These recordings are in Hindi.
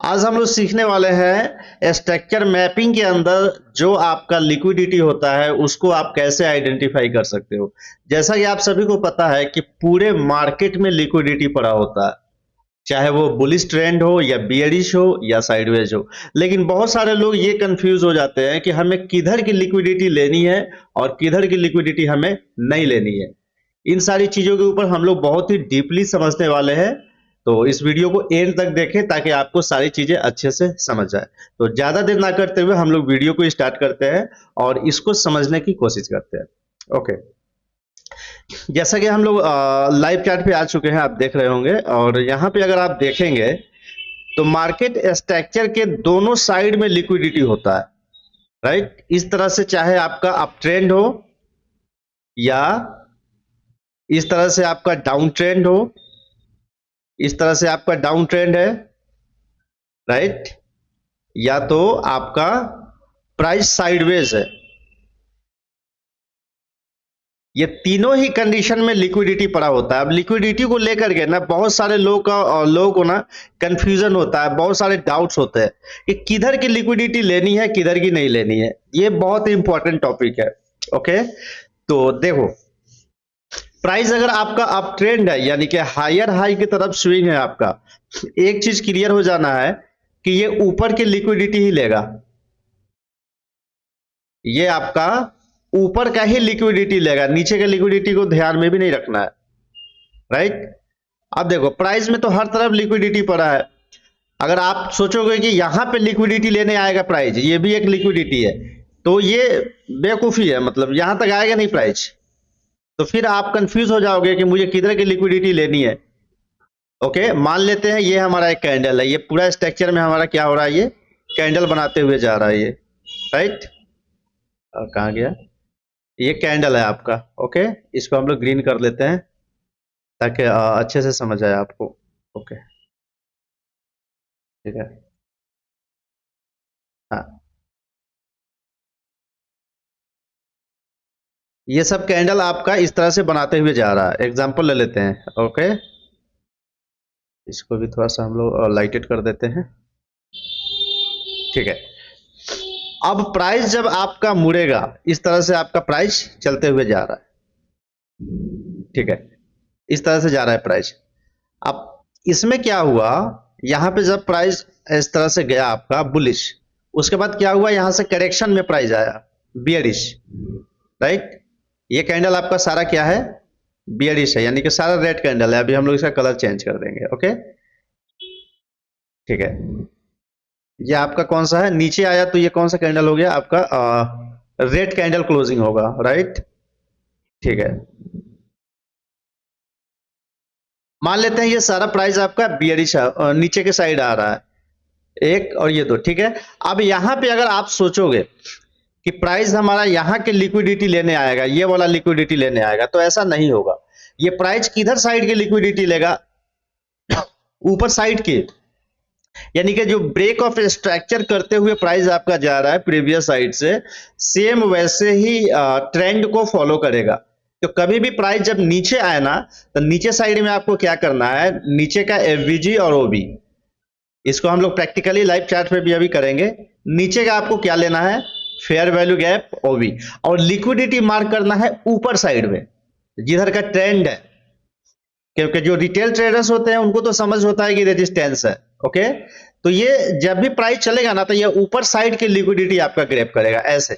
आज हम लोग सीखने वाले हैं स्ट्रक्चर मैपिंग के अंदर जो आपका लिक्विडिटी होता है उसको आप कैसे आइडेंटिफाई कर सकते हो। जैसा कि आप सभी को पता है कि पूरे मार्केट में लिक्विडिटी पड़ा होता है, चाहे वो बुलिश ट्रेंड हो या बियरिश हो या साइडवेज हो। लेकिन बहुत सारे लोग ये कंफ्यूज हो जाते हैं कि हमें किधर की लिक्विडिटी लेनी है और किधर की लिक्विडिटी हमें नहीं लेनी है। इन सारी चीजों के ऊपर हम लोग बहुत ही डीपली समझने वाले हैं। तो इस वीडियो को एंड तक देखें ताकि आपको सारी चीजें अच्छे से समझ जाए। तो ज्यादा देर ना करते हुए हम लोग वीडियो को स्टार्ट करते हैं और इसको समझने की कोशिश करते हैं। ओके, जैसा कि हम लोग लाइव चार्ट पे आ चुके हैं, आप देख रहे होंगे। और यहाँ पे अगर आप देखेंगे तो मार्केट स्ट्रक्चर के दोनों साइड में लिक्विडिटी होता है, राइट। इस तरह से चाहे आपका अप ट्रेंड हो या इस तरह से आपका डाउन ट्रेंड हो, इस तरह से आपका डाउन ट्रेंड है, राइट, या तो आपका प्राइस साइडवेज है। ये तीनों ही कंडीशन में लिक्विडिटी पड़ा होता है। अब लिक्विडिटी को लेकर के ना बहुत सारे लोगों को ना कंफ्यूजन होता है, बहुत सारे डाउट्स होते हैं कि किधर की लिक्विडिटी लेनी है, किधर की नहीं लेनी है। ये बहुत ही इंपॉर्टेंट टॉपिक है। ओके, तो देखो, प्राइस अगर आपका अप ट्रेंड है यानी कि हायर हाई की तरफ स्विंग है आपका, एक चीज क्लियर हो जाना है कि ये ऊपर की लिक्विडिटी ही लेगा। ये आपका ऊपर का ही लिक्विडिटी लेगा, नीचे का लिक्विडिटी को ध्यान में भी नहीं रखना है, राइट। अब देखो, प्राइस में तो हर तरफ लिक्विडिटी पड़ा है। अगर आप सोचोगे कि यहां पे लिक्विडिटी लेने आएगा प्राइस, ये भी एक लिक्विडिटी है, तो ये बेवकूफी है। मतलब यहां तक आएगा नहीं प्राइस, तो फिर आप कंफ्यूज हो जाओगे कि मुझे किधर की लिक्विडिटी लेनी है। ओके, मान लेते हैं ये हमारा एक कैंडल है, ये पूरा स्ट्रक्चर में हमारा क्या हो रहा है, ये कैंडल बनाते हुए जा रहा है ये, राइट। और कहाँ गया, ये कैंडल है आपका। ओके, इसको हम लोग ग्रीन कर लेते हैं ताकि अच्छे से समझ आए आपको। ओके, ठीक है। हाँ, ये सब कैंडल आपका इस तरह से बनाते हुए जा रहा है। एग्जांपल ले लेते हैं। ओके, इसको भी थोड़ा सा हम लोग लाइटेड कर देते हैं, ठीक है। अब प्राइस जब आपका मुड़ेगा, इस तरह से आपका प्राइस चलते हुए जा रहा है, ठीक है, इस तरह से जा रहा है प्राइस। अब इसमें क्या हुआ, यहां पे जब प्राइस इस तरह से गया आपका बुलिश, उसके बाद क्या हुआ, यहां से करेक्शन में प्राइस आया बियरिश, राइट। ये कैंडल आपका सारा क्या है, बियरिश है, यानी कि सारा रेड कैंडल है। अभी हम लोग इसका कलर चेंज कर देंगे। ओके, ठीक है। ये आपका कौन सा है, नीचे आया तो ये कौन सा कैंडल हो गया आपका, रेड कैंडल क्लोजिंग होगा, राइट, ठीक है। मान लेते हैं ये सारा प्राइस आपका बियरिश नीचे के साइड आ रहा है, एक और ये दो, ठीक है। अब यहां पे अगर आप सोचोगे कि प्राइस हमारा यहाँ के लिक्विडिटी लेने आएगा, ये वाला लिक्विडिटी लेने आएगा, तो ऐसा नहीं होगा। ये प्राइस किधर साइड की लिक्विडिटी लेगा, ऊपर साइड की, यानी कि जो ब्रेक ऑफ स्ट्रक्चर करते हुए प्राइस आपका जा रहा है प्रीवियस साइड से, सेम वैसे ही ट्रेंड को फॉलो करेगा। तो कभी भी प्राइस जब नीचे आए ना, तो नीचे साइड में आपको क्या करना है, नीचे का एफवीजी और ओबी, इसको हम लोग प्रैक्टिकली लाइव चार्ट पे भी अभी करेंगे। नीचे का आपको क्या लेना है, फेयर वैल्यू गैप ओबी, और लिक्विडिटी मार्क करना है ऊपर साइड में जिधर का ट्रेंड है, क्योंकि जो रिटेल ट्रेडर्स होते हैं उनको तो समझ होता है कि रेजिस्टेंस है। ओके, तो ये जब भी प्राइस चलेगा ना, तो ये ऊपर साइड की लिक्विडिटी आपका ग्रैब करेगा ऐसे।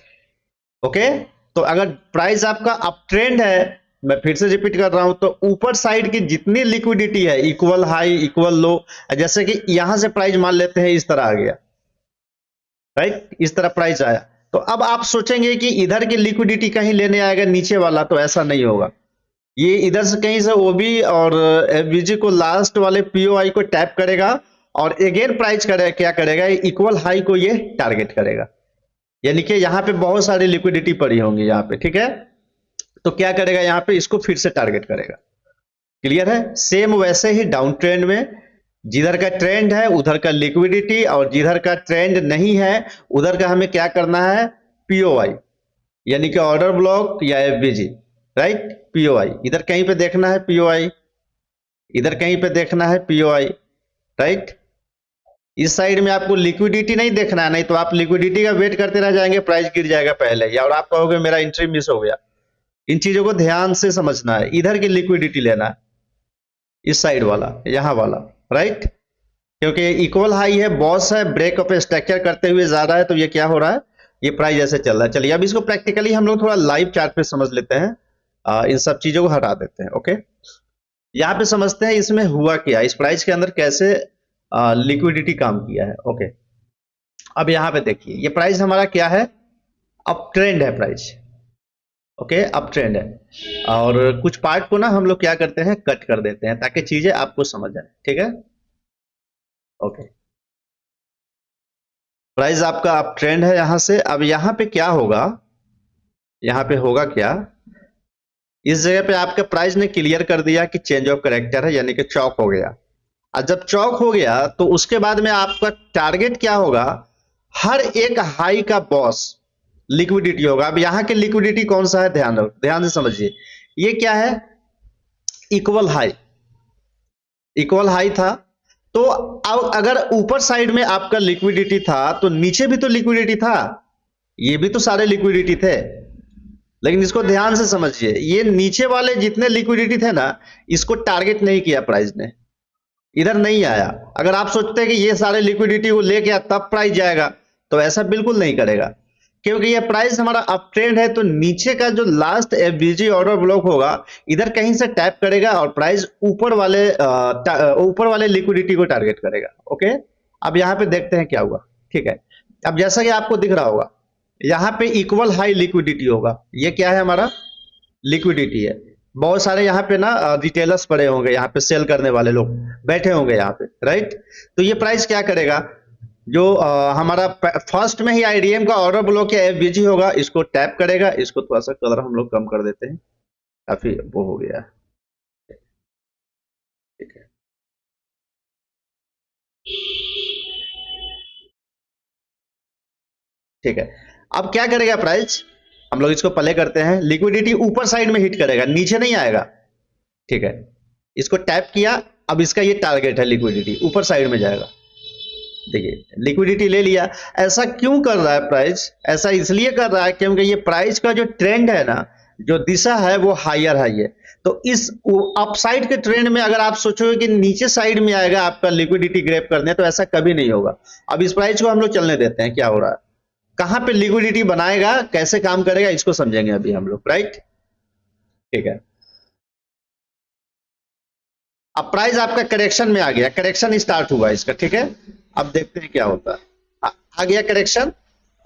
ओके, तो अगर प्राइस आपका अप ट्रेंड है, मैं फिर से रिपीट कर रहा हूं, तो ऊपर साइड की जितनी लिक्विडिटी है, इक्वल हाई इक्वल लो, जैसे कि यहां से प्राइस मान लेते हैं इस तरह आ गया, राइट, इस तरह प्राइस आया, तो अब आप सोचेंगे कि इधर की लिक्विडिटी कहीं लेने आएगा नीचे वाला, तो ऐसा नहीं होगा। ये इधर से कहीं से ओबी और एफवीजी को लास्ट वाले पीओआई को टैप करेगा और अगेन प्राइस क्या करेगा, इक्वल हाई को ये टारगेट करेगा, यानी कि यहाँ पे बहुत सारी लिक्विडिटी पड़ी होंगी यहाँ पे, ठीक है। तो क्या करेगा, यहाँ पे इसको फिर से टारगेट करेगा। क्लियर है। सेम वैसे ही डाउन ट्रेंड में जिधर का ट्रेंड है उधर का लिक्विडिटी, और जिधर का ट्रेंड नहीं है उधर का हमें क्या करना है, पीओआई, यानी कि ऑर्डर ब्लॉक या एफबीजी, राइट। पीओआई इधर कहीं पे देखना है, पीओआई इधर कहीं पे देखना है, पीओआई, राइट। इस साइड में आपको लिक्विडिटी नहीं देखना है, नहीं तो आप लिक्विडिटी का वेट करते रह जाएंगे, प्राइस गिर जाएगा पहले ही और आप कहोगे मेरा एंट्री मिस हो गया। इन चीजों को ध्यान से समझना है, इधर की लिक्विडिटी लेना है, इस साइड वाला, यहां वाला, राइट। क्योंकि इक्वल हाई है, बॉस है, ब्रेकअप स्ट्रक्चर करते हुए जा रहा है, तो ये क्या हो रहा है, ये प्राइस ऐसे चल रहा है। चलिए अब इसको प्रैक्टिकली हम लोग थोड़ा लाइव चार्ट पे समझ लेते हैं, इन सब चीजों को हटा देते हैं। ओके, यहाँ पे समझते हैं इसमें हुआ क्या, इस प्राइस के अंदर कैसे लिक्विडिटी काम किया है। ओके, अब यहाँ पे देखिए ये प्राइस हमारा क्या है, अप ट्रेंड है प्राइस। ओके, अप ट्रेंड है और कुछ पार्ट को ना हम लोग क्या करते हैं, कट कर देते हैं ताकि चीजें आपको समझ आए। ठीक है, ओके, प्राइस आपका अप ट्रेंड है यहां से। अब यहां पे क्या होगा, यहां पे होगा क्या, इस जगह पे आपके प्राइस ने क्लियर कर दिया कि चेंज ऑफ करेक्टर है, यानी कि चौक हो गया। और जब चौक हो गया तो उसके बाद में आपका टारगेट क्या होगा, हर एक हाई का बॉस लिक्विडिटी होगा। अब यहां के लिक्विडिटी कौन सा है, ध्यान से समझिए, ये क्या है, इक्वल हाई, इक्वल हाई था। तो अब अगर ऊपर साइड में आपका लिक्विडिटी था तो नीचे भी तो लिक्विडिटी था, ये भी तो सारे लिक्विडिटी थे। लेकिन इसको ध्यान से समझिए, ये नीचे वाले जितने लिक्विडिटी थे ना, इसको टारगेट नहीं किया प्राइस ने, इधर नहीं आया। अगर आप सोचते हैं कि ये सारे लिक्विडिटी को लेके आया तब प्राइस जाएगा, तो ऐसा बिल्कुल नहीं करेगा, क्योंकि ये प्राइस हमारा अप ट्रेंड है। तो नीचे का जो लास्ट एफवीजी ऑर्डर ब्लॉक होगा, इधर कहीं से टैप करेगा और प्राइस ऊपर वाले लिक्विडिटी को टारगेट करेगा। ओके, अब यहां पे देखते हैं क्या हुआ। ठीक है, अब जैसा कि आपको दिख रहा होगा, यहां पे इक्वल हाई लिक्विडिटी होगा, ये क्या है, हमारा लिक्विडिटी है। बहुत सारे यहाँ पे ना रिटेलर्स पड़े होंगे, यहाँ पे सेल करने वाले लोग बैठे होंगे यहाँ पे, राइट। तो ये प्राइस क्या करेगा, जो हमारा फर्स्ट में ही आईडीएम का ऑर्डर ब्लॉक या एफबीजी होगा, इसको टैप करेगा। इसको थोड़ा सा कलर हम लोग कम कर देते हैं, काफी वो हो गया। ठीक है, ठीक है, अब क्या करेगा प्राइस, हम लोग इसको प्ले करते हैं। लिक्विडिटी ऊपर साइड में हिट करेगा, नीचे नहीं आएगा। ठीक है, इसको टैप किया, अब इसका ये टारगेट है, लिक्विडिटी ऊपर साइड में जाएगा। देखिए लिक्विडिटी ले लिया। ऐसा क्यों कर रहा है प्राइस, ऐसा इसलिए कर रहा है क्योंकि ये प्राइस का जो ट्रेंड है ना, जो दिशा है वो हायर हाई है। तो इस अपसाइड के ट्रेंड में अगर आप सोचोगे कि नीचे साइड में आएगा आपका लिक्विडिटी ग्रैब करने, तो ऐसा कभी नहीं होगा। अब इस प्राइस को हम लोग चलने देते हैं, क्या हो रहा है, कहां पे लिक्विडिटी बनाएगा, कैसे काम करेगा, इसको समझेंगे अभी हम लोग, राइट। ठीक है, अब प्राइस आपका करेक्शन में आ गया, करेक्शन स्टार्ट हुआ इसका। ठीक है, अब देखते हैं क्या होता है। आ गया करेक्शन।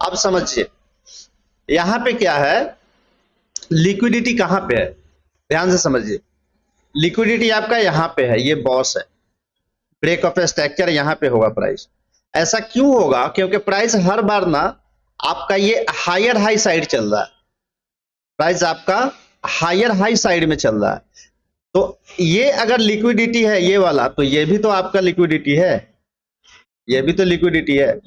अब समझिए यहां पे क्या है, लिक्विडिटी कहां पे है, ध्यान से समझिए। लिक्विडिटी आपका यहां पे है, ये बॉस है, ब्रेक ऑफ स्ट्रक्चर यहां पे होगा प्राइस। ऐसा क्यों होगा, क्योंकि प्राइस हर बार ना आपका ये हायर हाई साइड चल रहा है, प्राइस आपका हायर हाई साइड में चल रहा है। तो ये अगर लिक्विडिटी है ये वाला, तो ये भी तो आपका लिक्विडिटी है, ये भी तो लिक्विडिटी है।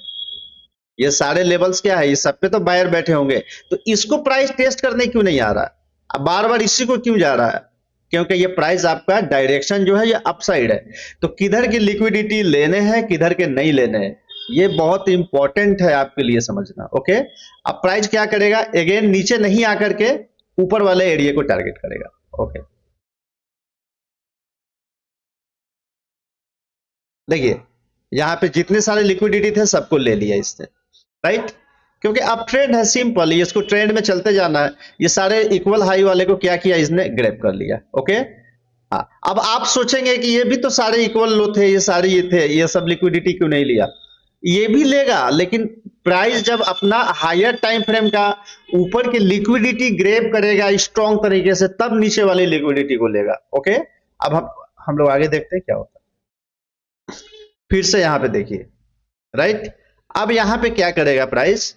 ये सारे लेवल्स क्या है, इस सब पे तो बायर बैठे होंगे। तो इसको प्राइस टेस्ट करने क्यों नहीं आ रहा है, अब बार बार इसी को क्यों जा रहा है, क्योंकि ये प्राइस आपका डायरेक्शन जो है ये अपसाइड है। तो किधर की लिक्विडिटी लेने हैं, किधर के नहीं लेने हैं, ये बहुत इंपॉर्टेंट है आपके लिए समझना। ओके, अब प्राइस क्या करेगा, अगेन नीचे नहीं आकर के ऊपर वाले एरिया को टारगेट करेगा। ओके, देखिए यहां पे जितने सारे लिक्विडिटी थे सबको ले लिया इसने, राइट। क्योंकि अब ट्रेंड है, सिंपल, इसको ट्रेंड में चलते जाना है। ये सारे इक्वल हाई वाले को क्या किया, इसने ग्रैब कर लिया। ओके, हाँ, अब आप सोचेंगे कि ये भी तो सारे इक्वल लो थे, ये सारे ये थे, ये सब लिक्विडिटी क्यों नहीं लिया, ये भी लेगा, लेकिन प्राइस जब अपना हायर टाइम फ्रेम का ऊपर की लिक्विडिटी ग्रैब करेगा स्ट्रॉन्ग तरीके से, तब नीचे वाली लिक्विडिटी को लेगा। ओके, अब हम लोग आगे देखते हैं क्या होता है। फिर से यहां पे देखिए, राइट। अब यहां पे क्या करेगा प्राइस,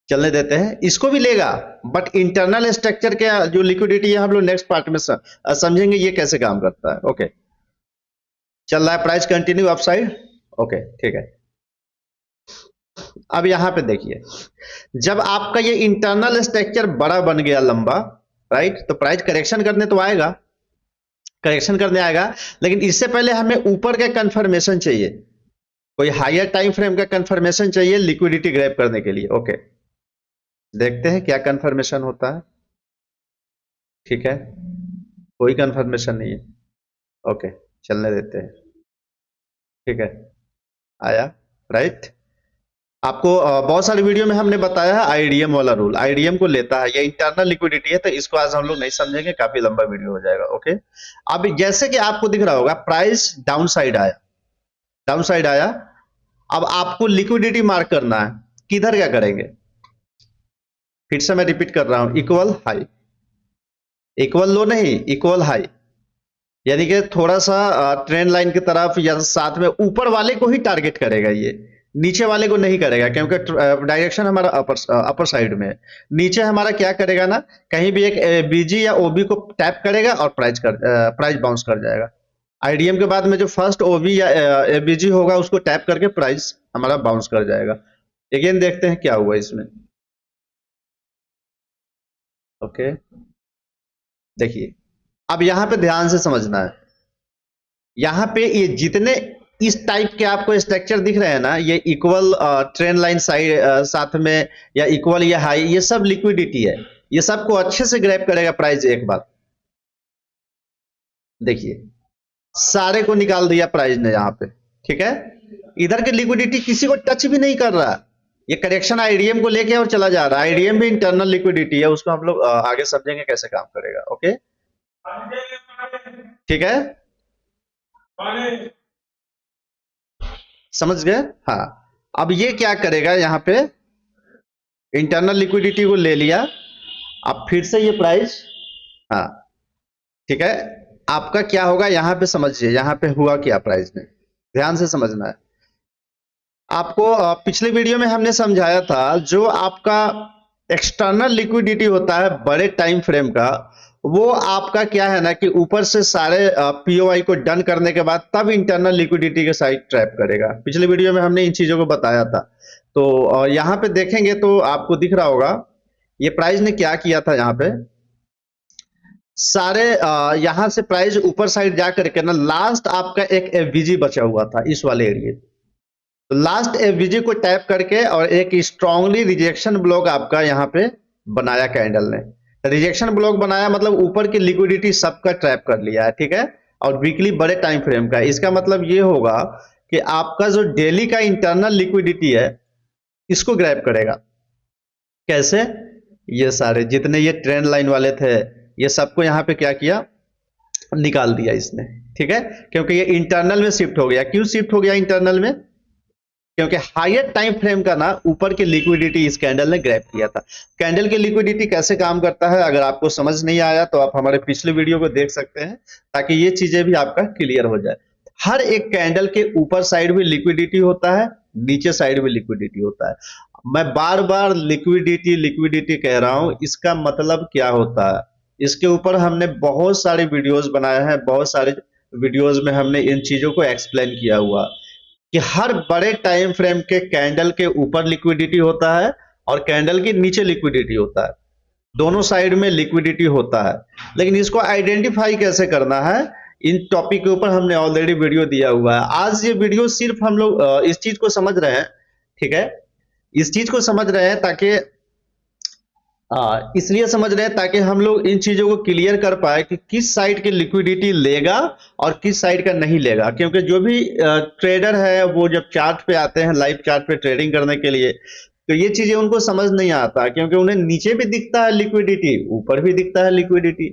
चलने देते हैं, इसको भी लेगा, बट इंटरनल स्ट्रक्चर के जो लिक्विडिटी है हम लोग नेक्स्ट पार्ट में समझेंगे ये कैसे काम करता है। ओके, चल रहा है प्राइस कंटिन्यू अपसाइड। ओके, ठीक है, अब यहां पे देखिए, जब आपका ये इंटरनल स्ट्रक्चर बड़ा बन गया, लंबा, राइट, तो प्राइस करेक्शन करने तो आएगा, करेक्शन करने आएगा, लेकिन इससे पहले हमें ऊपर का कंफर्मेशन चाहिए। कोई हायर टाइम फ्रेम का कंफर्मेशन चाहिए लिक्विडिटी ग्रैब करने के लिए। ओके, देखते हैं क्या कंफर्मेशन होता है। ठीक है, कोई कंफर्मेशन नहीं है। ओके, चलने देते हैं। ठीक है, आया, राइट। आपको बहुत सारी वीडियो में हमने बताया है आईडीएम वाला रूल, आईडीएम को लेता है, ये इंटरनल लिक्विडिटी है, तो इसको आज हम लोग नहीं समझेंगे, काफी लंबा वीडियो हो जाएगा। ओके, अब जैसे कि आपको दिख रहा होगा प्राइस डाउन साइड आया, डाउन साइड आया। अब आपको लिक्विडिटी मार्क करना है, किधर क्या करेंगे? फिर से मैं रिपीट कर रहा हूं, इक्वल हाई, इक्वल लो नहीं, इक्वल हाई, यानी कि थोड़ा सा ट्रेंड लाइन की तरफ या साथ में ऊपर वाले को ही टारगेट करेगा, ये नीचे वाले को नहीं करेगा, क्योंकि डायरेक्शन हमारा अपर साइड में है। नीचे हमारा क्या करेगा ना, कहीं भी एक बीजी या ओबी को टैप करेगा और प्राइस बाउंस कर जाएगा। आईडीएम के बाद में जो फर्स्ट ओबी या एबीजी होगा उसको टैप करके प्राइस हमारा बाउंस कर जाएगा। अगेन देखते हैं क्या हुआ इसमें। ओके, देखिए, अब यहां पे ध्यान से समझना है, यहां पे ये जितने इस टाइप के आपको स्ट्रक्चर दिख रहे हैं ना, ये इक्वल ट्रेंड लाइन साइड साथ में या इक्वल या हाई, ये सब लिक्विडिटी है, ये सबको अच्छे से ग्रैब करेगा प्राइस। एक बार देखिए, सारे को निकाल दिया प्राइस ने यहां पे। ठीक है, इधर के लिक्विडिटी किसी को टच भी नहीं कर रहा, ये करेक्शन आईडीएम को लेके और चला जा रहा है। आईडीएम भी इंटरनल लिक्विडिटी है, उसको हम लोग आगे समझेंगे कैसे काम करेगा। ओके, ठीक है, समझ गए? हाँ, अब ये क्या करेगा, यहां पे इंटरनल लिक्विडिटी को ले लिया, अब फिर से ये प्राइस, हाँ ठीक है, आपका क्या होगा यहां पे समझिए, यहां पे हुआ क्या प्राइस में, ध्यान से समझना है। आपको पिछले वीडियो में हमने समझाया था, जो आपका एक्सटर्नल लिक्विडिटी होता है बड़े टाइम फ्रेम का, वो आपका क्या है ना कि ऊपर से सारे पीओआई को डन करने के बाद तब इंटरनल लिक्विडिटी के साइड ट्रैप करेगा। पिछले वीडियो में हमने इन चीजों को बताया था। तो यहां पे देखेंगे तो आपको दिख रहा होगा ये प्राइस ने क्या किया था, यहां पे सारे यहां से प्राइस ऊपर साइड जा करके ना लास्ट आपका एक एफवीजी बचा हुआ था इस वाले एरिया, तो लास्ट एफवीजी को टैप करके और एक स्ट्रांगली रिजेक्शन ब्लॉक आपका यहां पे बनाया कैंडल ने। रिजेक्शन ब्लॉक बनाया मतलब ऊपर की लिक्विडिटी सबका ट्रैप कर लिया है। ठीक है, और वीकली बड़े टाइम फ्रेम का, इसका मतलब ये होगा कि आपका जो डेली का इंटरनल लिक्विडिटी है इसको ग्रैब करेगा। कैसे? ये सारे जितने ये ट्रेंड लाइन वाले थे ये सबको यहां पे क्या किया, निकाल दिया इसने। ठीक है, क्योंकि ये इंटरनल में शिफ्ट हो गया। क्यों शिफ्ट हो गया इंटरनल में? क्योंकि हायर टाइम फ्रेम का ना ऊपर की लिक्विडिटी इस कैंडल ने ग्रैब किया था। कैंडल की लिक्विडिटी कैसे काम करता है अगर आपको समझ नहीं आया तो आप हमारे पिछले वीडियो को देख सकते हैं, ताकि ये चीजें भी आपका क्लियर हो जाए। हर एक कैंडल के ऊपर साइड भी लिक्विडिटी होता है, नीचे साइड भी लिक्विडिटी होता है। मैं बार बार लिक्विडिटी लिक्विडिटी कह रहा हूं, इसका मतलब क्या होता है इसके ऊपर हमने बहुत सारे वीडियोस बनाए हैं, बहुत सारे वीडियोस में हमने इन चीजों को एक्सप्लेन किया हुआ कि हर बड़े टाइम फ्रेम के कैंडल के ऊपर लिक्विडिटी होता है और कैंडल के नीचे लिक्विडिटी होता है, दोनों साइड में लिक्विडिटी होता है। लेकिन इसको आइडेंटिफाई कैसे करना है, इन टॉपिक के ऊपर हमने ऑलरेडी वीडियो दिया हुआ है। आज ये वीडियो सिर्फ हम लोग इस चीज को समझ रहे हैं। ठीक है, इस चीज को समझ रहे हैं ताकि इसलिए समझ रहे हैं ताकि हम लोग इन चीजों को क्लियर कर पाए कि किस साइड की लिक्विडिटी लेगा और किस साइड का नहीं लेगा। क्योंकि जो भी ट्रेडर है वो जब चार्ट पे आते हैं, लाइव चार्ट पे ट्रेडिंग करने के लिए, तो ये चीजें उनको समझ नहीं आता, क्योंकि उन्हें नीचे भी दिखता है लिक्विडिटी, ऊपर भी दिखता है लिक्विडिटी।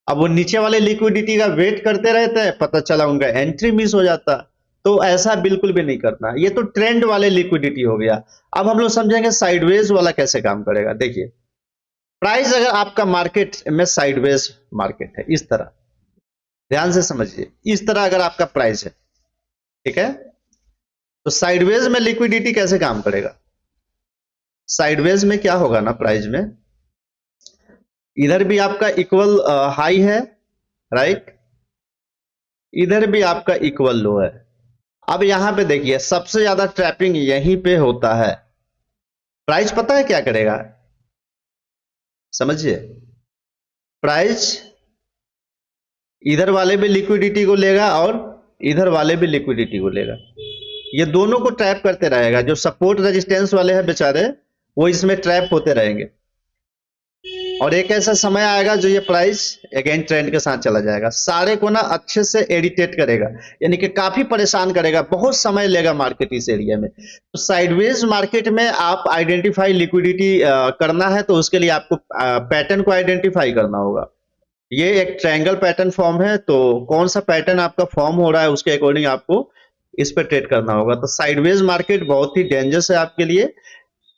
अब वो नीचे वाले लिक्विडिटी का वेट करते रहते हैं, पता चला उनका एंट्री मिस हो जाता। तो ऐसा बिल्कुल भी नहीं करना। ये तो ट्रेंड वाले लिक्विडिटी हो गया। अब हम लोग समझेंगे साइडवेज वाला कैसे काम करेगा। देखिए, प्राइस अगर आपका मार्केट में साइडवेज मार्केट है, इस तरह ध्यान से समझिए, इस तरह अगर आपका प्राइस है, ठीक है, तो साइडवेज में लिक्विडिटी कैसे काम करेगा? साइडवेज में क्या होगा ना, प्राइस में इधर भी आपका इक्वल हाई है, राइट, इधर भी आपका इक्वल लो है। अब यहां पे देखिए सबसे ज्यादा ट्रैपिंग यहीं पे होता है। प्राइस पता है क्या करेगा, समझिए, प्राइस इधर वाले भी लिक्विडिटी को लेगा और इधर वाले भी लिक्विडिटी को लेगा। ये दोनों को ट्रैप करते रहेगा। जो सपोर्ट रेजिस्टेंस वाले हैं बेचारे, वो इसमें ट्रैप होते रहेंगे, और एक ऐसा समय आएगा जो ये प्राइस अगेन ट्रेंड के साथ चला जाएगा। सारे को ना अच्छे से इरिटेट करेगा, यानी कि काफी परेशान करेगा, बहुत समय लेगा मार्केट इस एरिया में। तो साइडवेज मार्केट में आप आइडेंटिफाई लिक्विडिटी करना है, तो उसके लिए आपको पैटर्न को आइडेंटिफाई करना होगा। ये एक ट्रायंगल पैटर्न फॉर्म है, तो कौन सा पैटर्न आपका फॉर्म हो रहा है उसके अकॉर्डिंग आपको इस पर ट्रेड करना होगा। तो साइडवेज मार्केट बहुत ही डेंजरस है आपके लिए।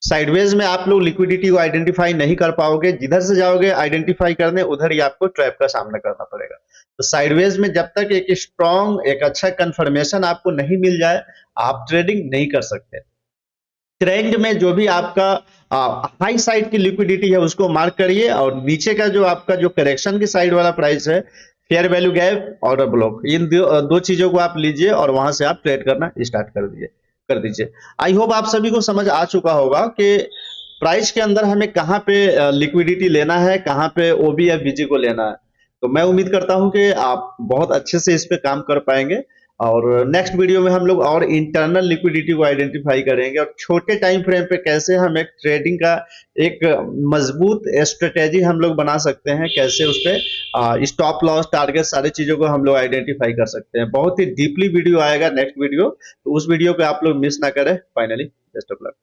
साइडवेज में आप लोग लिक्विडिटी को आइडेंटिफाई नहीं कर पाओगे, जिधर से जाओगे आइडेंटिफाई करने उधर ही आपको ट्रैप का सामना करना पड़ेगा। तो साइडवेज में जब तक एक स्ट्रॉन्ग, एक अच्छा कंफर्मेशन आपको नहीं मिल जाए, आप ट्रेडिंग नहीं कर सकते। ट्रेंड में जो भी आपका हाई साइड की लिक्विडिटी है उसको मार्क करिए, और नीचे का जो आपका जो करेक्शन की साइड वाला प्राइस है, fair value gap, order block, इन दो चीजों को आप लीजिए और वहां से आप ट्रेड करना स्टार्ट कर दीजिए। आई होप आप सभी को समझ आ चुका होगा कि प्राइस के अंदर हमें कहाँ पे लिक्विडिटी लेना है, कहाँ पे ओबी या बीजी को लेना है। तो मैं उम्मीद करता हूं कि आप बहुत अच्छे से इस पे काम कर पाएंगे, और नेक्स्ट वीडियो में हम लोग और इंटरनल लिक्विडिटी को आइडेंटिफाई करेंगे, और छोटे टाइम फ्रेम पे कैसे हम एक ट्रेडिंग का एक मजबूत स्ट्रेटेजी हम लोग बना सकते हैं, कैसे उस पे स्टॉप लॉस, टारगेट, सारी चीजों को हम लोग आइडेंटिफाई कर सकते हैं। बहुत ही डीपली वीडियो आएगा नेक्स्ट वीडियो, तो उस वीडियो को आप लोग मिस ना करें। Finally best of luck.